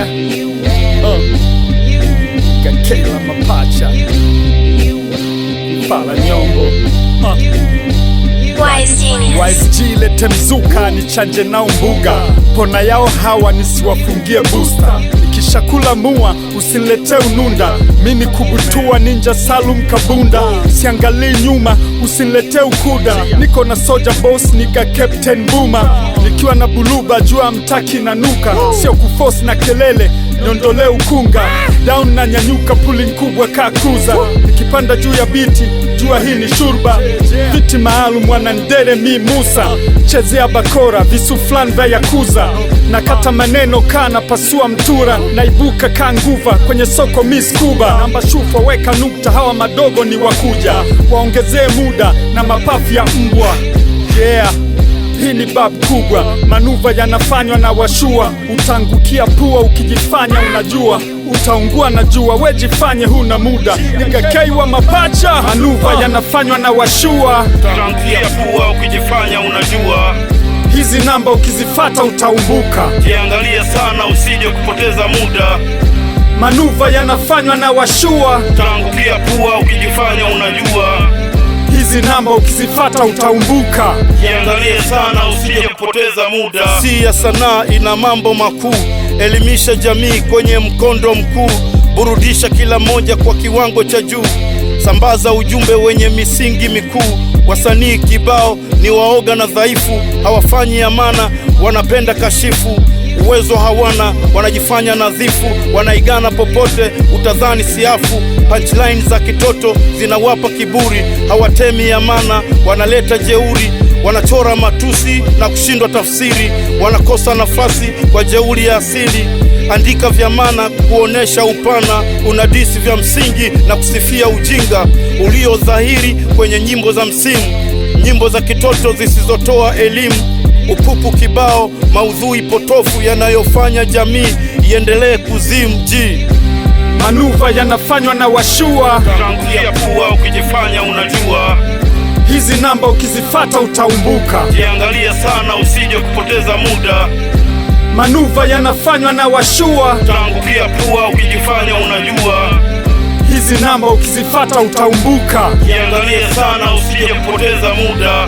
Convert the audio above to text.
Nigga Gakela mapacha Pala nyombo YSG lete mzuka nichanje nao mbuga. Pona yao hawa nisiwafungie booster. Nikishakula mua usinilete ununda. Mini kubutua ninja Salum Kabunda. Siangalii nyuma usinilete ukuda. Niko na Soja Boss nika Captain Buma. Nikiwa na buluba jua mtaki na nuka. Sio kuforce na kelele niondole ukunga. Down na nyanyuka pulling kubwa kakuza. Nikipanda juu ya biti jua hii ni shurba. Viti maalum wanandere mi Musa. Chezea bakora visu flan vya yakuza. Nakata maneno kana pasua mtura. Naibuka kanguva kwenye soko Miss Kuba. Namba shufa weka nukta hawa madogo ni wakuja. Waongezee muda na mapafu ya mbwa. Yeah, hii ni bab kubwa. Manuva yanafanywa na washua. Utangukia pua ukijifanya unajua. Utaungua na jua wejifanye huna muda. Nigga K wa mapacha. Manuva yanafanywa na washua. Utangukia pua ukijifanya unajua. Hizi namba ukizifata utaumbuka. Jiangalie sana usije kupoteza muda. Manuva yanafanywa na washua. Utangukia pua ukijifanya unajua. Hizi namba ukizifata utaumbuka. Jiangalie sana usije kupoteza muda. Si ya sanaa ina mambo makuu. Elimisha jamii kwenye mkondo mkuu. Burudisha kila moja kwa kiwango cha juu. Sambaza ujumbe wenye misingi mikuu. Wasanii kibao ni waoga na dhaifu. Hawafanyi amana, wanapenda kashifu. Uwezo hawana, wanajifanya nadhifu. Wanaigana popote, utadhani siafu. Punchline za kitoto zinawapa kiburi. Hawatemi amana, wanaleta jeuri. Wanachora matusi na kushindwa tafsiri. Wanakosa nafasi kwa jeuri ya asili. Andika vya maana kuonesha upana. Unadisi vya msingi na kusifia ujinga ulio dhahiri kwenye nyimbo za msimu. Nyimbo za kitoto zisizotoa elimu. Upupu kibao, maudhui potofu yanayofanya jamii iendelee kuzimu. Manuva yanafanywa na washua. Utangukia pua ukijifanya unajua. Hizi namba ukizifata utaumbuka. Jiangalie sana usije kupoteza muda. Manuva yanafanywa na washua. Utangukia pua ukijifanya unajua. Hizi namba ukizifata utaumbuka. Jiangalie sana usije kupoteza muda.